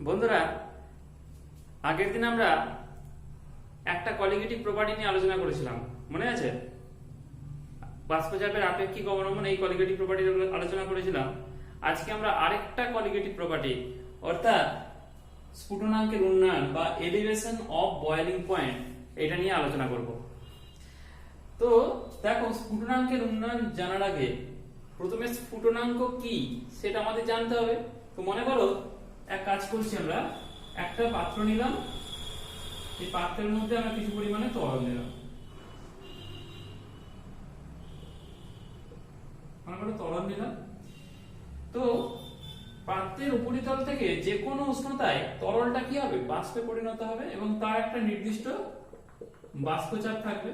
বন্ধুরা, আগের দিন আমরা একটা কলিগেটিভ প্রপার্টি নিয়ে আলোচনা করেছিলাম, মনে আছে? বাষ্পচাপের আপেক্ষিক অবনমন, এই কলিগেটিভ প্রপার্টির আলোচনা করেছিলাম। আজকে আমরা আরেকটা কলিগেটিভ প্রপার্টি অর্থাৎ স্ফুটনাঙ্কের উন্নয়ন বা এলিভেশন অফ বয়েলিং পয়েন্ট, এটা নিয়ে আলোচনা করব। তো দেখো, স্ফুটনাঙ্কের উন্নয়ন জানার আগে প্রথমে স্ফুটনাঙ্ক কি সেটা আমাদের জানতে হবে। তো মনে করো, এক কাজ করছি, আমরা একটা পাত্র নিলাম, এই পাত্রের মধ্যে আমরা কিছু পরিমাণে তরল নিলাম, তরল নিলাম। তো পাত্রের উপরিতল থেকে যে কোনো উষ্ণতায় তরলটা কি হবে? বাষ্পে পরিণত হবে এবং তার একটা নির্দিষ্ট বাষ্পচাপ থাকবে।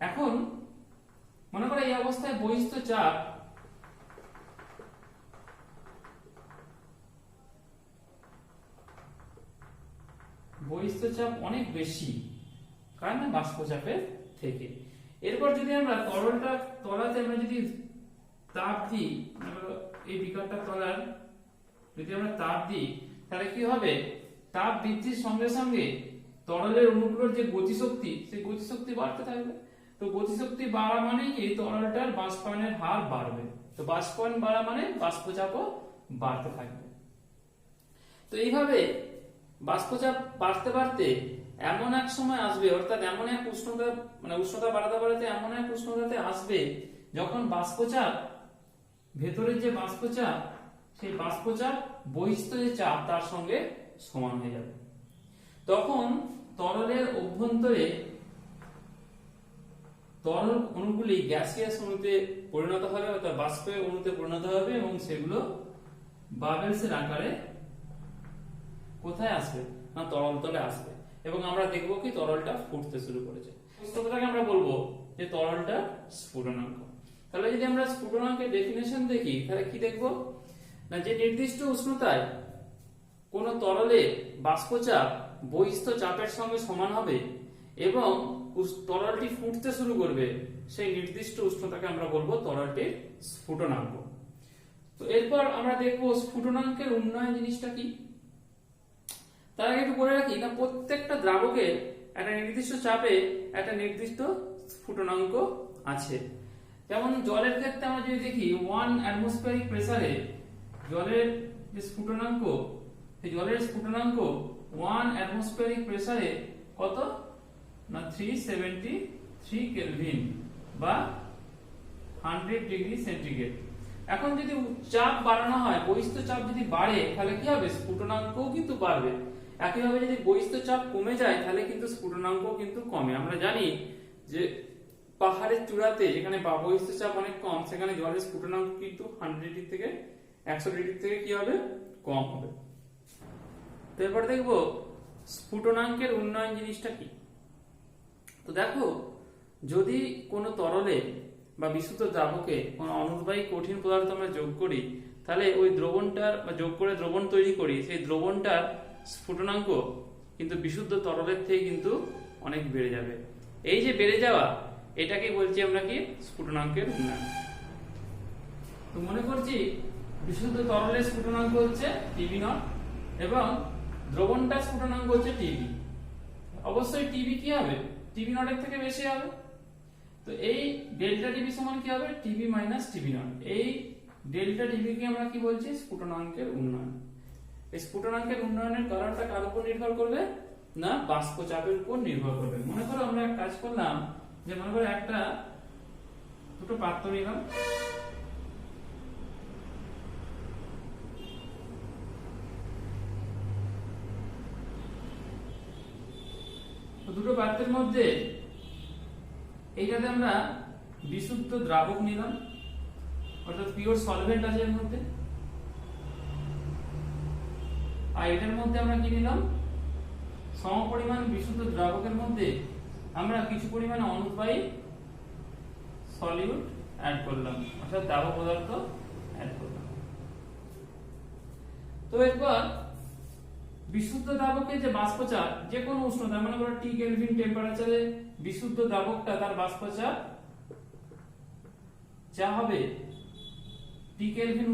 এখন মনে করো এই অবস্থায় বহিস্থ চাপ অনেক বেশি, কারণ না বাষ্পচাপের থেকে। এরপর যদি আমরা তলাতে আমরা যদি তাপ দিই, এই বিকারটা তলার যদি আমরা তাপ দিই, তাহলে কি হবে? তাপ বৃদ্ধির সঙ্গে সঙ্গে তরলের অণুগুলোর যে গতিশক্তি, সেই গতিশক্তি বাড়তে থাকবে। তো গতিশক্তি বাড়া মানে কি? তরলটার বাষ্পায়নের হার বাড়বে। তো বাষ্পায়ন বাড়া মানে বাষ্পচাপও বাড়তে থাকবে। তো এইভাবে বাষ্পচাপ বাড়তে বাড়তে এমন এক সময় আসবে, অর্থাৎ এমন এক উষ্ণতা, উষ্ণতা বাড়াতে বাড়াতে এমন এক উষ্ণতাতে আসবে যখন বাষ্পচাপ, ভেতরের যে বাষ্পচাপ, সেই বাষ্পচাপ বহিস্থ যে চাপ তার সঙ্গে সমান হয়ে যাবে। তখন তরলের অভ্যন্তরে তরল অণুগুলি গ্যাসিয়াস অণুতে পরিণত হবে, অর্থাৎ বাষ্পের অণুতে পরিণত হবে এবং সেগুলো বাবেলসের আকারে কোথায় আসবে? না, তরল তলে আসবে। এবং আমরা দেখবো কি তরলটা ফুটতে শুরু করেছে। উষ্ণতাটাকে আমরা বলবো যে তরলটা স্ফুটনাঙ্ক। তাহলে যদি আমরা স্ফুটনাঙ্কের ডেফিনেশন দেখি, তাহলে কি দেখবো? না, যে নির্দিষ্ট উষ্ণতায় কোন তরলে বাষ্পচাপ বহিস্থ চাপের সঙ্গে সমান হবে এবং তরলটি ফুটতে শুরু করবে, সেই নির্দিষ্ট উষ্ণতাকে আমরা বলবো তরলটির স্ফুটনাঙ্ক। তো এরপর আমরা দেখবো স্ফুটনাঙ্কের উন্নয়ন জিনিসটা কি। তার আগে একটু বলে রাখি, না প্রত্যেকটা দ্রাবকের একটা নির্দিষ্ট চাপে একটা নির্দিষ্ট স্ফুটনাঙ্ক আছে। যেমন জলের ক্ষেত্রে আমরা যদি দেখি, 1 অ্যাটমসফিয়ারিক প্রেসারে জলের যে স্ফুটনাঙ্ক, এই জলের স্ফুটনাঙ্ক 1 অ্যাটমসফিয়ারিক প্রেসারে কত? না 373 কেলভিন বা 100 ডিগ্রি সেন্টিগ্রেড। এখন যদি চাপ বাড়ানো হয়, বহিস্থ চাপ যদি বাড়ে, তাহলে কি হবে? স্ফুটনাঙ্কও কিন্তু বাড়বে। একইভাবে যদি বহিস্থ চাপ কমে যায়, তাহলে কিন্তু স্ফুটনাঙ্ক কিন্তু কমে। আমরা জানি যে পাহাড়ের চূড়াতে যেখানে বহিস্থ চাপ অনেক কম, সেখানে জলের স্ফুটনাঙ্ক কিন্তু 100 ডিগ্রি থেকে 100 ডিগ্রি থেকে কি হবে? কম হবে। তো এবার দেখবো স্ফুটনাঙ্কের উন্নয়ন জিনিসটা কি। তো দেখো, যদি কোনো তরলে বা বিশুদ্ধ দ্রাবকে কোনো অনুদ্বায়ী কঠিন পদার্থ আমরা যোগ করি, তাহলে ওই দ্রবণটার বা যোগ করে দ্রবণ তৈরি করি, সেই দ্রবণটার স্ফুটনাঙ্ক কিন্তু বিশুদ্ধ তরলের থেকে কিন্তু অনেক বেড়ে যাবে। এই যে বেড়ে যাওয়া, এটাকে বলছি আমরা কি? স্ফুটনাঙ্কের উন্নয়ন। তো মনে করছি বিশুদ্ধ তরলের স্ফুটনাঙ্ক হচ্ছে টিভি নট এবং দ্রবণটার স্ফুটনাঙ্ক হচ্ছে টিভি। অবশ্যই টিভি কি হবে? টিভি নটের থেকে বেশি হবে। তো এই ডেল্টা টিভি সমান কি হবে? TV minus TV not. এই ডেল্টা টিভি কে আমরা কি বলছি? স্ফুটনাঙ্কের উন্নয়ন। এই স্ফুটনাঙ্কের উন্নয়নের কারণটা কার উপর নির্ভর করবে? না, বাষ্পচাপের উপর নির্ভর করবে। মনে করো আমরা এক কাজ করলাম, যে মনে করো দুটো পাত্র নিলাম, দুটো পাত্রের মধ্যে এইটাতে আমরা বিশুদ্ধ দ্রাবক নিলাম, অর্থাৎ পিওর সলভেন্ট আছে এর মধ্যে। আর এটার মধ্যে আমরা কি নিলাম? সমপরিমাণ বিশুদ্ধ দ্রাবকের মধ্যে আমরা কিছু পরিমাণে অনুদ্বায়ী সলিউট অ্যাড করলাম, অর্থাৎ দ্রাবক পদার্থ অ্যাড করলাম। তো এরপর বিশুদ্ধ দ্রাবকের যে বাষ্পচাপ, যে কোনো উষ্ণতা, মনে করো টি কেলভিন টেম্পারেচারে বিশুদ্ধ দ্রাবকটা, তার বাষ্পচাপ যা হবে T টি কেলভিন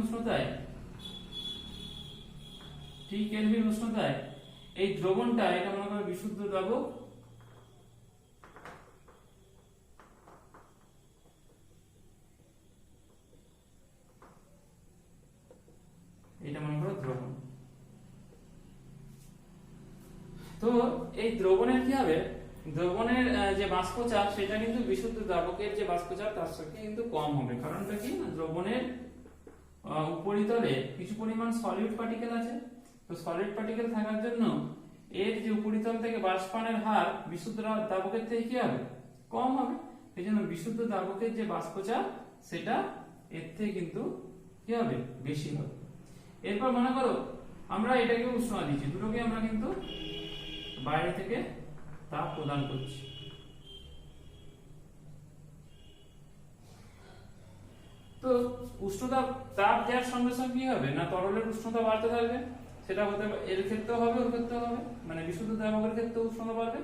উষ্ণতায় এই দ্রবণটা, এটা মনে করো বিশুদ্ধ দ্রাবক, এটা মনে করো দ্রবণ। তো এই দ্রবণের কি হবে, দ্রবণের যে বাষ্পচাপ সেটা কিন্তু বিশুদ্ধ দ্রাবকের যে বাষ্পচাপ তার থেকে কিন্তু কম হবে। কারণটা কি, দ্রবণের উপরিতলে কিছু পরিমাণ সলিড পার্টিকেল আছে। তো সলিড পার্টিকেল থাকার জন্য এর যে উপরিতল থেকে বাষ্পায়নের হার বিশুদ্ধ দ্রাবকের থেকে কি হবে, কম হবে। এই জন্য বিশুদ্ধ দ্রাবকের যে বাষ্পচাপ সেটা এর থেকে কিন্তু কি হবে, বেশি হবে। এরপর মনে করো আমরা এটাকে উষ্ণতা দিচ্ছি, দুটোকে আমরা কিন্তু বাইরে থেকে তাপ প্রদান করছি। তো উষ্ণতা তাপ দেওয়ার সঙ্গে সঙ্গে কি হবে না, তরলের উষ্ণতা বাড়তে থাকবে। সেটা হতে এর ক্ষেত্রেও হবে, ওর ক্ষেত্রেও হবে, মানে বিশুদ্ধ দ্রাবকের ক্ষেত্রেও উষ্ণতা বাড়বে,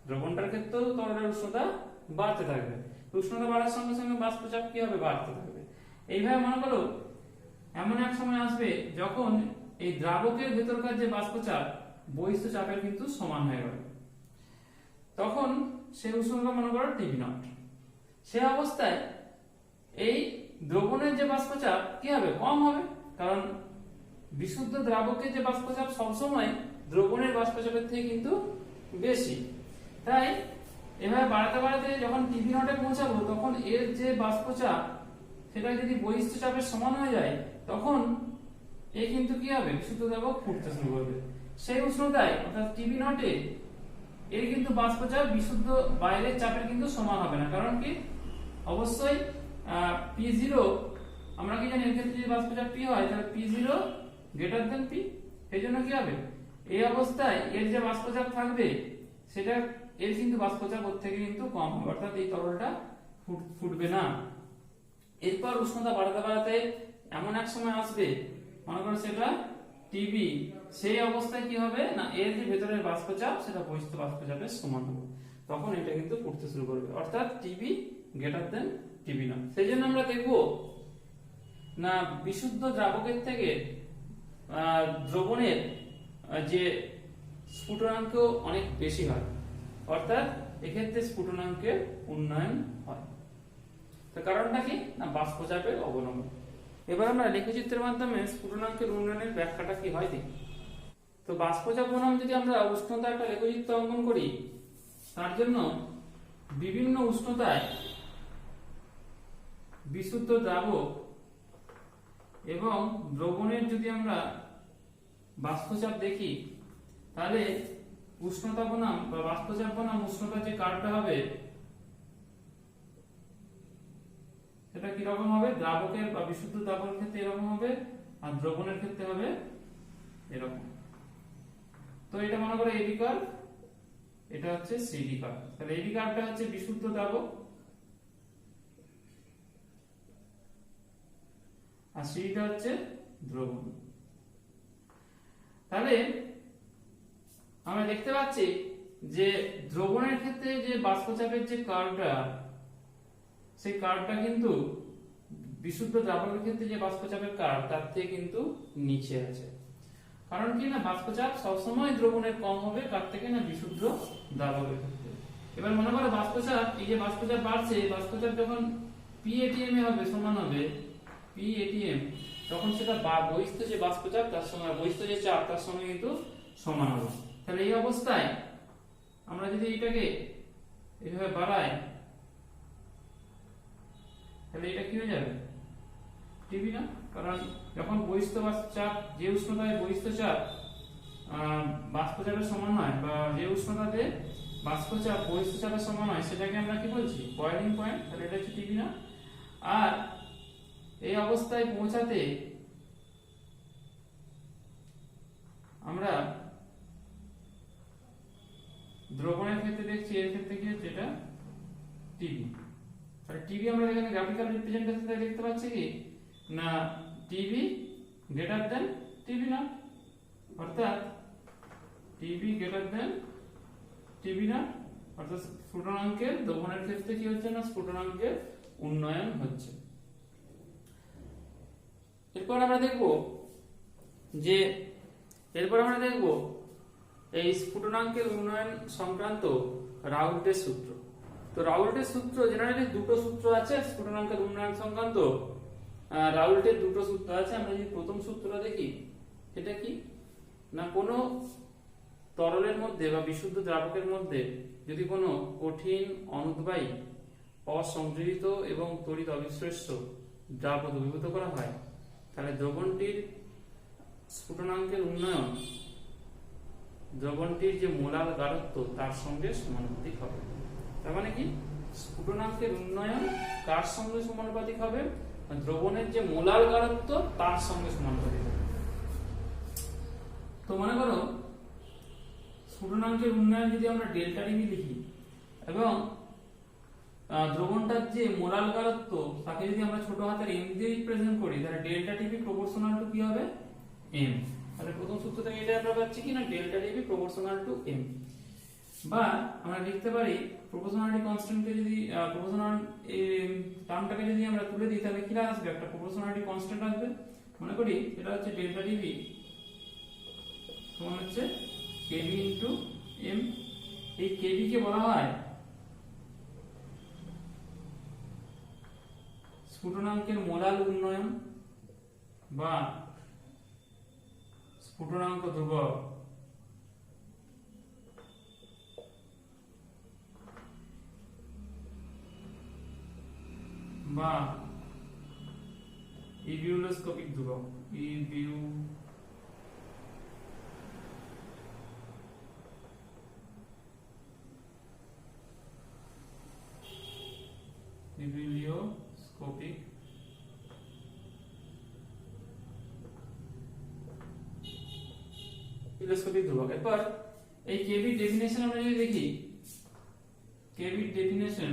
দ্রবণটার ক্ষেত্রেও তরলের উষ্ণতা বাড়তে থাকবে। উষ্ণতা বাড়ার সঙ্গে সঙ্গে বাষ্পচাপ কি হবে, বাড়তে থাকবে। এইভাবে মনে করো এমন এক সময় আসবে যখন এই দ্রাবকের ভেতরকার যে বাষ্পচাপ বহিস্থ চাপের কিন্তু সমান হয়ে যাবে, তখন সে উষ্ণতা মনে করো টিভি নট। সে অবস্থায় এই দ্রবণের যে বাষ্পচাপ কি হবে, কম হবে। কারণ বিশুদ্ধ দ্রাবকের যে বাষ্পচাপ সবসময় দ্রবণের বাষ্পচাপের থেকে কিন্তু বেশি। তাই এভাবে বাড়াতে বাড়াতে যখন টিভি নটে পৌঁছাবো, তখন এর যে বাষ্পচাপ সেটা যদি বহিস্থ চাপের সমান হয়ে যায়, তখন এ কিন্তু কি হবে, বিশুদ্ধ দ্রাবক ফুটতে শুরু করবে। সেই উষ্ণতায় অর্থাৎ টিভি নটে এর কিন্তু বাষ্পচাপ বিশুদ্ধ বাইরের চাপের কিন্তু সমান হবে না। কারণ কি, অবশ্যই P0, আমরা কি জানি এর ক্ষেত্রে যদি বাষ্পচাপ P হয় তাহলে P0 গ্রেটার দেন P। এই জন্য কি হবে, এই অবস্থায় এর যে বাষ্পচাপ থাকবে সেটা এর কিন্তু বাষ্পচাপ ওর থেকে কিন্তু কম হবে, অর্থাৎ এই তরলটা ফুটবে না। এরপর উষ্ণতা বাড়াতে বাড়াতে এমন এক সময় আসবে, মনে করো সেটা টিবি, সেই অবস্থায় কি হবে না, এর যে ভেতরের বাষ্পচাপ সেটা বহিস্থ বাষ্পচাপের সমান হবে, তখন এটা কিন্তু ফুটতে শুরু করবে, অর্থাৎ TB greater than TB not. সেই জন্য আমরা দেখবো না বিশুদ্ধ দ্রাবকের থেকে দ্রবণের যে স্ফুটনাঙ্ক অনেক বেশি হয়, অর্থাৎ এক্ষেত্রে স্ফুটনাঙ্কের উন্নয়ন হয়। তো কারণটা কি না, বাষ্পচাপের অবনমন। এবার আমরা লেখচিত্রের মাধ্যমে স্ফুটনাঙ্কের উন্নয়নের ব্যাখ্যাটা কি হয় দেখি। তো বাষ্পচাপ বনাম যদি আমরা উষ্ণতা একটা লেখচিত্র অঙ্কন করি, তার জন্য বিভিন্ন উষ্ণতায় বিশুদ্ধ দ্রাবক এবং দ্রবণের যদি আমরা বাষ্পচাপ দেখি, তাহলে উষ্ণতা বনাম বা বাষ্পচাপ বনাম উষ্ণতার যে কার্ভটা হবে সেটা কিরকম হবে, দ্রাবকের বা বিশুদ্ধ দ্রাবকের ক্ষেত্রে এরকম হবে, আর দ্রবণের ক্ষেত্রে হবে এরকম। তো এটা মনে করো এবি কার্ভ, এটা হচ্ছে সিডি কার্ভ। তাহলে এবি কার্ভটা হচ্ছে বিশুদ্ধ দ্রাবক আর সিডিটা হচ্ছে দ্রবণ। তাহলে আমরা দেখতে পাচ্ছি যে দ্রবণের ক্ষেত্রে যে বাষ্পচাপের যে কার্ভটা, সেই কার্ভটা কিন্তু বিশুদ্ধ দ্রাবকের ক্ষেত্রে যে বাষ্পচাপের কার্ভ তার থেকে কিন্তু নিচে আছে। কারণ কি না, বাষ্পচাপ সবসময় দ্রবণের কম হবে কার থেকে না, বিশুদ্ধ দ্রাবকের ক্ষেত্রে। এবার মনে করো বাষ্পচাপ, এই যে বাষ্পচাপ বাড়ছে, বাষ্পচাপ যখন PATM এ হবে, সমান হবে PATM, তখন সেটা বহিস্থ যে বাষ্পচাপ তার সঙ্গে বহিস্থ যে চাপ তার সঙ্গে কিন্তু সমান হবে। তাহলে এই অবস্থায় আমরা যদি এটাকে এইভাবে বাড়াই, তাহলে এটা কি হয়ে যাবে, টিভি না। কারণ যখন বহিস্থ চাপ, যে উষ্ণতায় বহিস্থ চাপ বাষ্পচাপের সমান হয়, বা যে উষ্ণতাতে বাষ্পচাপ বহিস্থ চাপের সমান হয়, সেটাকে আমরা কি বলছি, বয়েলিং পয়েন্ট। তাহলে এটা হচ্ছে টিভি না। আর এই অবস্থায় পৌঁছাতে আমরা দ্রবণের ক্ষেত্রে দেখছি, এর ক্ষেত্রে কি হচ্ছে, এটা টিভি। তাহলে টিভি আমরা এখানে গ্রাফিক্যাল রিপ্রেজেন্টেশনে দেখতে পাচ্ছি কি না, TV greater than TV naught, অর্থাৎ TV greater than TV naught, অর্থাৎ স্ফুটনাঙ্কের দ্রবণের ক্ষেত্রে কি হচ্ছে না, স্ফুটনাঙ্কের উন্নয়ন হচ্ছে। এরপর আমরা দেখব যে এই স্ফুটনাঙ্কের উন্নয়ন সংক্রান্ত রাউল্টের সূত্র। তো রাউল্টের সূত্র জেনারেলি দুটো সূত্র আছে স্ফুটনাঙ্কের উন্নয়ন সংক্রান্ত। রাউল্টের দুটো সূত্র আছে। আমরা যদি প্রথম সূত্রটা দেখি, এটা কি না, কোনো তরলের মধ্যে বা বিশুদ্ধ দ্রাবকের মধ্যে যদি কোনো কঠিন, অনুদ্বায়ী, অসংযোজিত এবং তড়িৎ অবিশ্লেষ্য দ্রাবক দ্রবীভূত করা হয়, তাহলে দ্রবণটির স্ফুটনাঙ্কের উন্নয়ন দ্রবণটির যে মোলাল গাঢ়ত্ব তার সঙ্গে সমানুপাতিক হবে। তার মানে কি, স্ফুটনাঙ্কের উন্নয়ন কার সঙ্গে সমানুপাতিক হবে? দ্রবণের যে মোলাল গাঢ়ত্ব তার সঙ্গে সমানুপাতিক হবে। তো মনে করো স্ফুটনাঙ্কের উন্নয়ন যদি আমরা ডেল্টা ডিবি লিখি এবং দ্রবণটার যে মোলাল গাঢ়ত্ব তাকে যদি আমরা ছোট হাতের m দিয়ে রিপ্রেজেন্ট করি, তাহলে ডেল্টা টিপি প্রপোর্শনাল টু কি হবে? m। তাহলে প্রথম সূত্র থেকে এটা আমরা পাচ্ছি কি না, ডেল্টা টিপি প্রপোর্শনাল টু m। বা আমরা লিখতে পারি প্রপোর্শনালিটি কনস্ট্যান্টকে যদি প্রপোর্শনাল টার্মটাকে যদি আমরা তুলে দিই, তাহলে কি আসবে? একটা প্রপোর্শনালিটি কনস্ট্যান্ট আসবে। মনে করি এটা হচ্ছে ডেল্টা টিপি সমান হচ্ছে kb ইনটু m। এই kb কে বলা হয় স্ফুটনাঙ্কের মোলাল উন্নয়ন বা স্ফুটনাঙ্ক ধ্রুবক বা ইবিউলোস্কোপিক ধ্রুবক। ইবিউলোস্কোপিক ধ্রুবক। এরপর এই কেবি ডেফিনেশন আমরা যদি দেখি, কেবি ডেফিনেশন,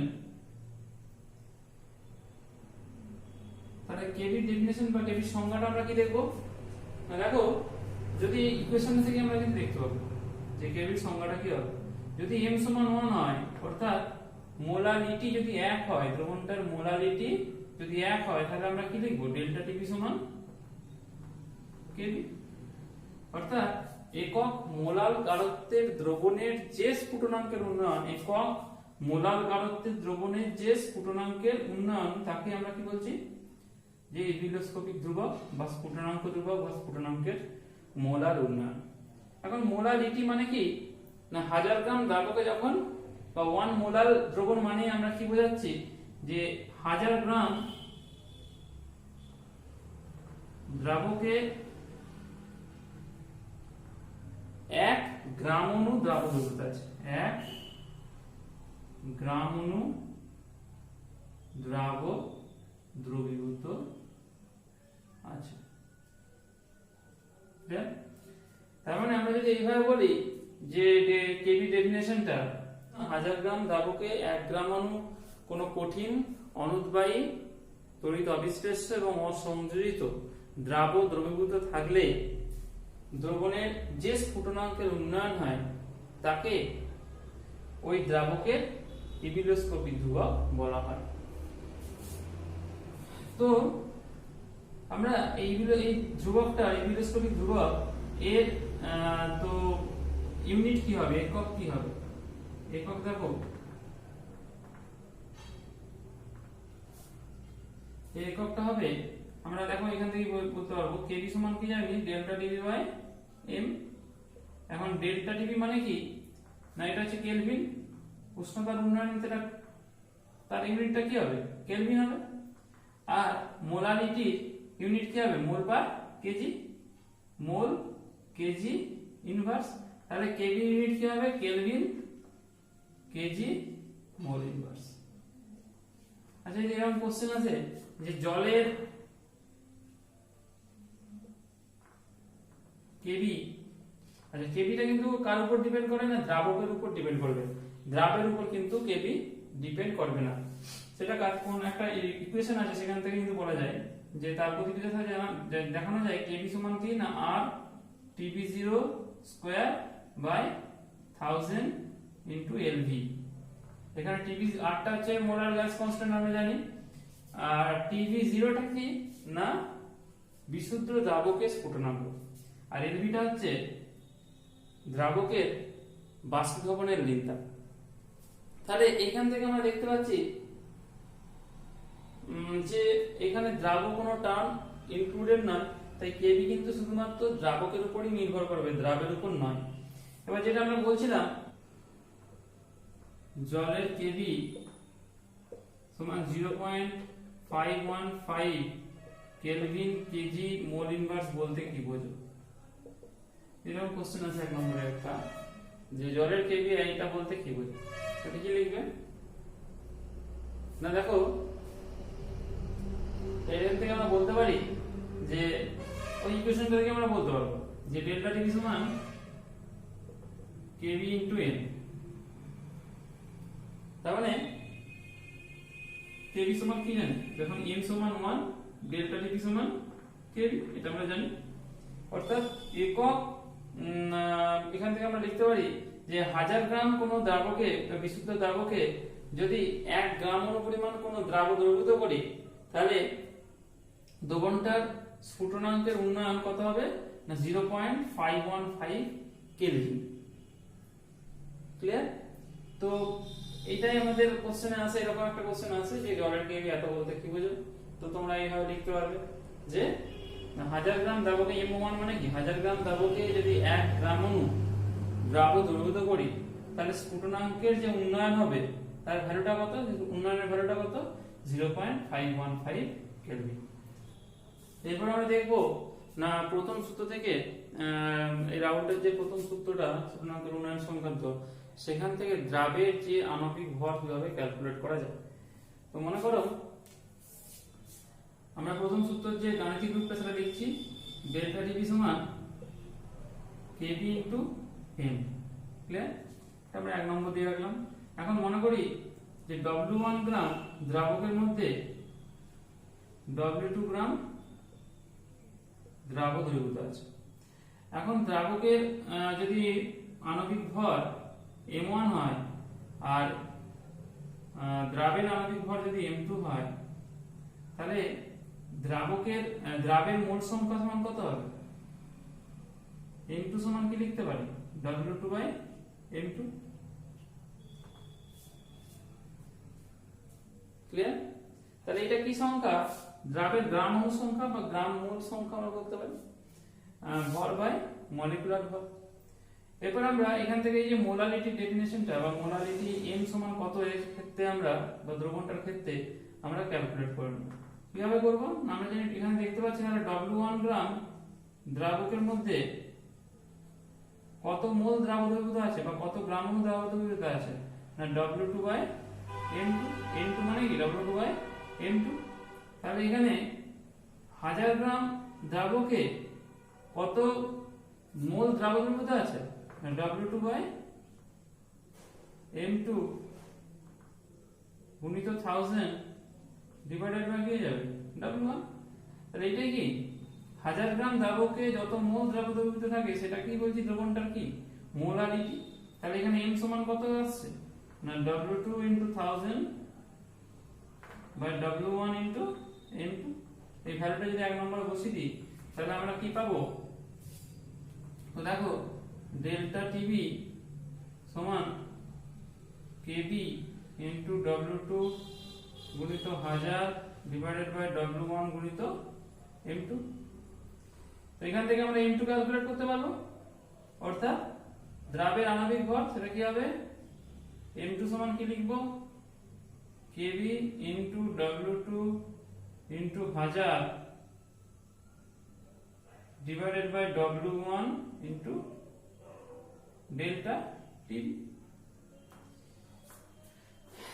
তাহলে কেবি ডেফিনেশন বা কেবি সংজ্ঞাটা আমরা কি দেখব? দেখো, যদি ইকুয়েশন থেকে আমরা কিন্তু দেখতে পাবো যে কেবির সংজ্ঞাটা কি হবে। যদি m সমান 1 হয়, অর্থাৎ মোলালিটি যদি 1 হয়, দ্রবণটার মোলালিটি যদি 1 হয়, তাহলে আমরা কি লিখব? ডেল্টা টিপি সমান কেবি। অর্থাৎ একক মোলাল গাঢ়ত্বের দ্রবণের যে স্ফুটনাঙ্কের উন্নয়ন, একক মোলাল গাঢ়ত্বের দ্রবণের যে স্ফুটনাঙ্কের উন্নয়ন, তাকে আমরা কি বলছি? যে ইবিউলোস্কোপিক ধ্রুবক বা স্ফুটনাঙ্ক ধ্রুবক বা স্ফুটনাঙ্কের মোলার উন্নয়ন। এখন মোলালিটি মানে কি না, 1000 গ্রাম দ্রাবকে যখন বা 1 মোলাল দ্রবণ মানে আমরা কি বোঝাচ্ছি? যে 1000 গ্রাম দ্রাবকে 1 গ্রাম অণু দ্রাবক দ্রবীভূত আছে। 1 গ্রাম অণু দ্রাবক দ্রবীভূত আছে। তার মানে আমরা যদি এইভাবে বলি যে কেবি ডেফিনেশনটা, 1000 গ্রাম দ্রাবকে 1 গ্রাম অণু কোনো কঠিন, অনুদ্বায়ী, তড়িৎ অবিশ্লেষ্য এবং অসংযোজিত দ্রাবক দ্রবীভূত থাকলে দ্রবণের যে স্ফুটনাঙ্কের উন্নয়ন হয় তাকে ওই দ্রাবকের ইবিউলোস্কোপিক ধ্রুবক বলা হয়। তো আমরা এই ধ্রুবকটা, ইবিউলোস্কোপিক ধ্রুবক, এর তো ইউনিট কি হবে, একক কি হবে? একক দেখো, এই এককটা হবে, আমরা দেখো এখান থেকে বলতে পারবো কেবি সমান কি জানি? Delta TB by M. এখন ডেল্টা টিভি মানে কি না, এটা হচ্ছে কেলভিন। উষ্ণতার উন্নয়ন, তার ইউনিটটা কি হবে? কেলভিন হবে। আর মোলালিটির ইউনিট কি হবে? Mole per kg, mole kg inverse. তাহলে কেবি ইউনিট কি হবে? Kelvin kg mole inverse. আচ্ছা, যদি এরকম কোশ্চেন আছে যে জলের কেবি, আচ্ছা কেবিটা কিন্তু কার উপর ডিপেন্ড করে না, দ্রাবকের উপর ডিপেন্ড করবে। দ্রাবের উপর কিন্তু কেবি ডিপেন্ড করবে না। সেটা কোন একটা ইকুয়েশন আছে সেখান থেকে কিন্তু বলা যায় যে তার প্রতিক্রিয়া দেখানো যায় কেবি সমান কি না, আর টিভি0 স্কয়ার বাই 1000 ইনটু এলভি। এখানে টিভি আরটা হচ্ছে মোলার গ্যাস কনস্ট্যান্ট আমরা জানি, আর টিভি0টা কি না, বিশুদ্ধ দ্রাবকের স্ফুটনাঙ্ক, আর এলভিটা হচ্ছে দ্রাবকের বাষ্পীভবনের লিনটা। তাহলে এখান থেকে আমরা দেখতে পাচ্ছি যে এখানে দ্রাবক কোনো টার্ম ইনক্লুডেড নয়, তাই কেবি কিন্তু শুধুমাত্র দ্রাবকের উপরই নির্ভর করবে, দ্রাবের উপর নয়। এবার যেটা আমরা বলছিলাম জলের কেবি সমান 0.515 কেলভিন কেজি মোল ইনভার্স বলতে কি বোঝো? এরকম কোশ্চেন আছে 1 নম্বরে একটা, যে জলের কেবি এইটা বলতে কি বোঝো, এটা কি লিখবে না? দেখো এখান থেকে আমরা বলতে পারি যে ওই ইকুয়েশনটা থেকে আমরা বলতে পারবো যে ডেল্টা টিভি সমান কেবি ইনটু এন। তার মানে কেবি সমান কি জানি, যখন এন সমান 1 ডেল্টা টিভি সমান কেবি, এটা আমরা জানি। অর্থাৎ একক এখান থেকে আমরা লিখতে পারি যে 1000 গ্রাম কোনো দ্রাবকে, বিশুদ্ধ দ্রাবকে যদি 1 গ্রাম অনুপরিমাণ কোনো দ্রাবক দ্রবীভূত করি, তাহলে দ্রবণটার স্ফুটনাঙ্কের উন্নয়ন কত হবে না 0.515 কেলভিন। ক্লিয়ার? তো এইটাই আমাদের কোশ্চেনে আছে, এরকম একটা কোশ্চেন আছে যে জলের কেবি এত বলতে কি বোঝো। তো তোমরা এইভাবে লিখতে পারবে যে 1000 গ্রাম দ্রাবকে M1 মানে কি, 1000 গ্রাম দ্রাবকে যদি 1 গ্রাম অণু দ্রাবক দ্রবীভূত করি, তাহলে স্ফুটনাঙ্কের যে উন্নয়ন হবে তার ভ্যালুটা কত, উন্নয়নের ভ্যালুটা কত 0.515 কেলভিন। এরপর আমরা দেখবো না প্রথম সূত্র থেকে এই রাউন্ডের যে প্রথম সূত্রটা স্ফুটনাঙ্কের উন্নয়ন সংক্রান্ত, সেখান থেকে দ্রাবের যে আণবিক ভর কিভাবে ক্যালকুলেট করা যায়। তো মনে করো আমরা প্রথম সূত্রের যে গাণিতিক রূপটা সেটা লিখছি, ডেল্টা টিভি সমান কেবি ইনটু এম। ক্লিয়ার? এটা আমরা 1 নম্বর দিয়ে রাখলাম। এখন মনে করি যে W1 গ্রাম দ্রাবকের মধ্যে W2 গ্রাম দ্রাবক দ্রবীভূত আছে। এখন দ্রাবকের যদি আণবিক ভর M1 হয় আর দ্রাবের আণবিক ভর যদি M2 হয়, তাহলে দ্রাবের মোল সংখ্যা সমান কত হবে? M2 সমান কি লিখতে পারি, W2/M2। ক্লিয়ার? তাহলে এটা কি সংখ্যা, দ্রাবের গ্রাম অণু সংখ্যা বা গ্রাম মোল সংখ্যা আমরা বলতে পারি, ভর বাই মলিকুলার ভর। এরপর আমরা এখান থেকে এই যে মোলারিটি ডেফিনেশনটা বা মোলারিটি M সমান কত এর ক্ষেত্রে আমরা বা দ্রবণটার ক্ষেত্রে আমরা ক্যালকুলেট করব। কিভাবে করব? আমরা জানি এখানে দেখতে পাচ্ছি না W1 গ্রাম দ্রাবকের মধ্যে কত মোল দ্রাবক দ্রবীভূত আছে বা কত গ্রাম অণু দ্রাবক দ্রবীভূত আছে না W2/M2। M2 মানে কি W2/M2। তাহলে এখানে 1000 গ্রাম দ্রাবকে কত মোল দ্রাবক দ্রবীভূত আছে না W2/M2 গুণিত 1000 ডিভাইডেড বাই কি যাবে W1। তাহলে এটাই কি 1000 গ্রাম দ্রাবকে যত মোল দ্রাবক দ্রবীভূত থাকে সেটা কি বলছি, দ্রবণটার কি মোলারিটি। তাহলে এখানে M সমান কত আসছে না W2 into 1000 by W1 into M2। এই ভ্যালুটা যদি 1 নম্বরে বসিয়ে দিই তাহলে আমরা কি পাবো, তো দেখো ডেল্টা টিভি সমান কেবি ইনটু W2 গুণিত 1000 ডিভাইডেড বাই W1 গুণিত M2। তো এখান থেকে আমরা M2 ক্যালকুলেট করতে পারবো, অর্থাৎ দ্রাবের আণবিক ভর সেটা কি হবে, M2 সমান কি লিখবো, KB into W2 into 1000 divided by W1 into delta TB.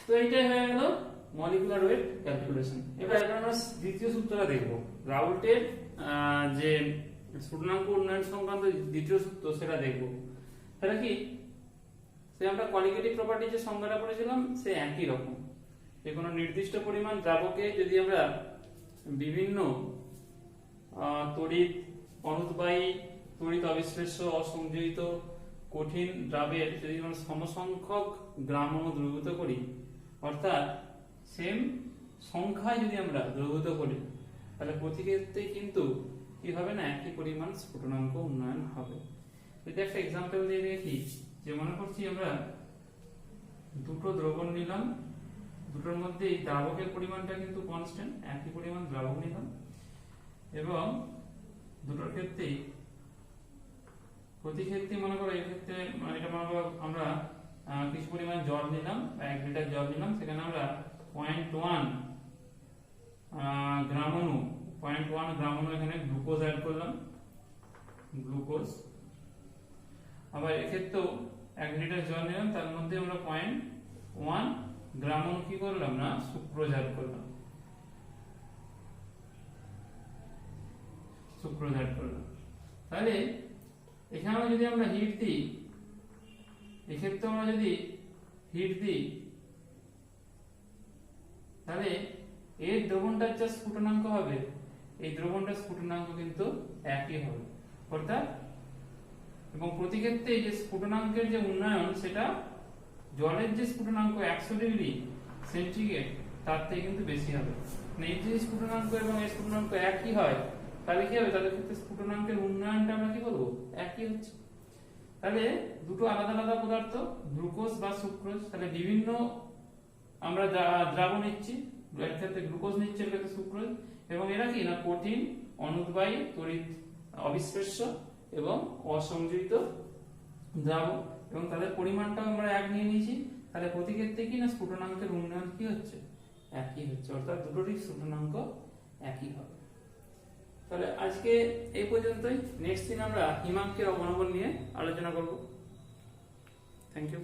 তো এইটাই হয়ে গেল মলিকুলার ওয়েট ক্যালকুলেশন। এবার আমরা দ্বিতীয় সূত্রটা দেখব, রাউল্টের যে স্ফুটনাঙ্ক উন্নয়ন সংক্রান্ত দ্বিতীয় সূত্র সেটা দেখব। সেটা কি, সে আমরা কোয়ালিটেটিভ প্রপার্টি যে সংজ্ঞাটা পড়েছিলাম সে একই রকম, যে কোনো নির্দিষ্ট পরিমাণ দ্রাবকে যদি আমরা বিভিন্ন তড়িৎ অনুদ্বায়ী, তড়িৎ অবিশ্লেষ্য, অসংযোজিত কঠিন দ্রাবের যদি আমরা সমসংখ্যক গ্রাম অণু দ্রবীভূত করি, অর্থাৎ সেম সংখ্যায় যদি আমরা দ্রবীভূত করি, তাহলে প্রতি ক্ষেত্রে কিন্তু কি হবে না, একই পরিমাণ স্ফুটনাঙ্ক উন্নয়ন হবে। যদি একটা এক্সাম্পল দিয়ে দেখি, যে মনে করছি আমরা দুটো দ্রবণ নিলাম, দুটোর মধ্যে দ্রাবকের পরিমাণটা কিন্তু কনস্ট্যান্ট, একই পরিমাণ দ্রাবক নিলাম, এবং দুটোর ক্ষেত্রেই প্রতি ক্ষেত্রে মনে করো এই ক্ষেত্রে এটা মনে করো আমরা কিছু পরিমাণ জল নিলাম, 1 লিটার জল নিলাম, সেখানে আমরা 0.1 গ্রাম অণু 0.1 গ্রাম অণু এখানে গ্লুকোজ অ্যাড করলাম, গ্লুকোজ। আবার এক্ষেত্রেও 1 লিটার জল নিলাম, তার মধ্যে আমরা 0.1 গ্রাম অণু কি করলাম না, সুক্রোজ অ্যাড করলাম, সুক্রোজ অ্যাড করলাম। তাহলে এখানে যদি আমরা হিট দিই, এক্ষেত্রে আমরা যদি হিট দিই, তাহলে এর দ্রবণটার যা স্ফুটনাঙ্ক হবে, এই দ্রবণটার স্ফুটনাঙ্ক কিন্তু একই হবে, অর্থাৎ এবং প্রতি ক্ষেত্রে এই যে স্ফুটনাঙ্কের যে উন্নয়ন, সেটা জলের যে স্ফুটনাঙ্ক 100 ডিগ্রি সেন্টিগ্রেড তার থেকে কিন্তু বেশি হবে। এই যে স্ফুটনাঙ্ক এবং এই স্ফুটনাঙ্ক একই হয়, তাহলে কি হবে, তাদের ক্ষেত্রে স্ফুটনাঙ্কের উন্নয়নটা আমরা কি বলবো, একই হচ্ছে। তাহলে দুটো আলাদা আলাদা পদার্থ, গ্লুকোজ বা সুক্রোজ, তাহলে বিভিন্ন আমরা দ্রাবণ নিচ্ছি, এর ক্ষেত্রে গ্লুকোজ নিচ্ছে, এর ক্ষেত্রে সুক্রোজ, এবং এরা কি না কঠিন, অনুদ্বায়ী, তড়িৎ অবিশ্লেষ্য এবং অসংযোজিত দ্রাবক, এবং তাদের পরিমাণটাও আমরা এক নিয়ে নিয়েছি। তাহলে প্রতি ক্ষেত্রে কি না স্ফুটনাঙ্কের উন্নয়ন কি হচ্ছে, একই হচ্ছে, অর্থাৎ দুটোরই স্ফুটনাঙ্ক একই হবে। তাহলে আজকে এই পর্যন্তই। নেক্সট দিন আমরা হিমাঙ্কের অবনমন নিয়ে আলোচনা করব। Thank you.